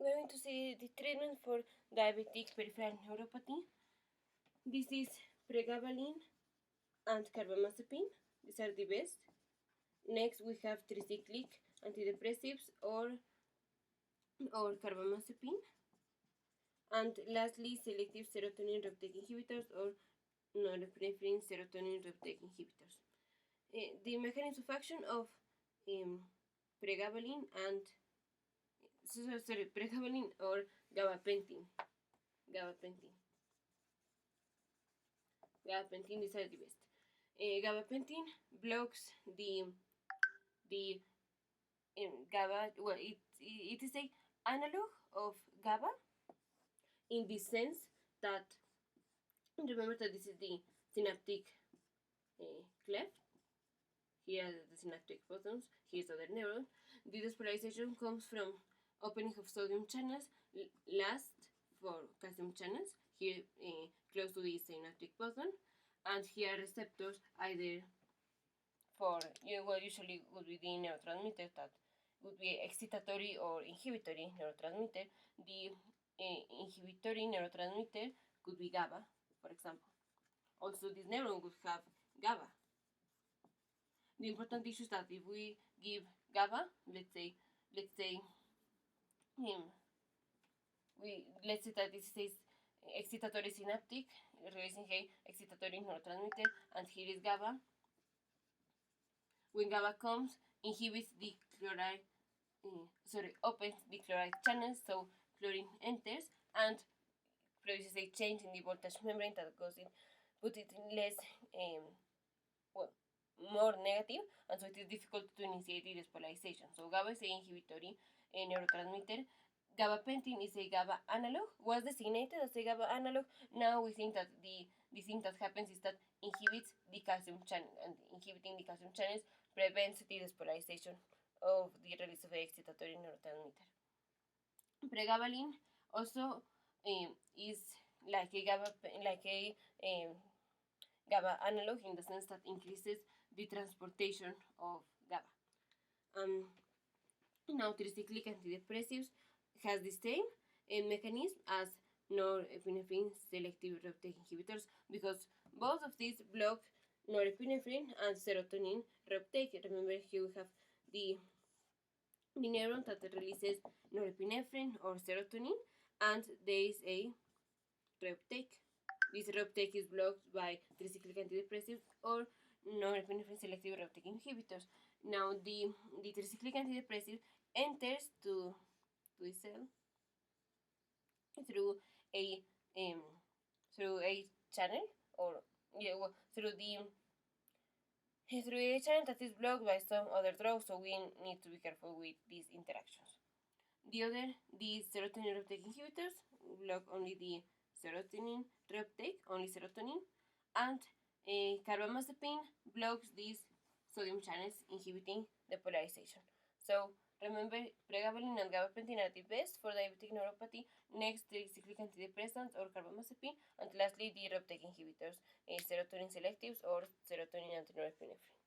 we're going to see the treatment for diabetic peripheral neuropathy. This is pregabalin and carbamazepine. These are the best. Next, we have tricyclic antidepressives or carbamazepine. And lastly, selective serotonin reuptake inhibitors or norepinephrine serotonin reuptake inhibitors. The mechanism of action of pregabalin and pregabalin or gabapentin. Gabapentin, these are the best. Gabapentin blocks the GABA. Well, it is a analog of GABA in the sense that, remember that this is the synaptic cleft. Here are the synaptic photons. Here's other neuron. The despolarization comes from opening of sodium channels, last for calcium channels, here close to the synaptic photon, and here receptors either for, usually would be the neurotransmitter that would be excitatory or inhibitory neurotransmitter. The inhibitory neurotransmitter could be GABA, for example. Also, this neuron would have GABA. The important issue is that if we give GABA, let's say that this is excitatory synaptic, releasing a excitatory neurotransmitter, and here is GABA. When GABA comes, inhibits the chloride, opens the chloride channels, so chlorine enters and produces a change in the voltage membrane that goes in, put it in less, more negative, and so it is difficult to initiate the despolarization. So GABA is an inhibitory neurotransmitter. Gabapentin is a GABA analog, was designated as a GABA analog. Now we think that the thing that happens is that inhibits the calcium channel, and inhibiting the calcium channels prevents the despolarization of the release of the excitatory neurotransmitter. Pregabalin also is like a GABA analog in the sense that increases the transportation of GABA. Now, tricyclic antidepressives has the same mechanism as norepinephrine selective reuptake inhibitors, because both of these block norepinephrine and serotonin reuptake. Remember, here we have the neuron that releases norepinephrine or serotonin, and there is a reuptake. This reuptake is blocked by tricyclic antidepressives or norepinephrine selective reuptake inhibitors. Now, the tricyclic antidepressive enters to the cell through a channel, or through a channel that is blocked by some other drugs. So we need to be careful with these interactions. The serotonin reuptake inhibitors block only the serotonin reuptake, only serotonin, and carbamazepine blocks these sodium channels, inhibiting the polarization. So remember, pregabalin and gabapentin are the best for diabetic neuropathy. Next, the cyclic antidepressants or carbamazepine, and lastly, the reuptake inhibitors, serotonin selectives or serotonin antinorepinephrine.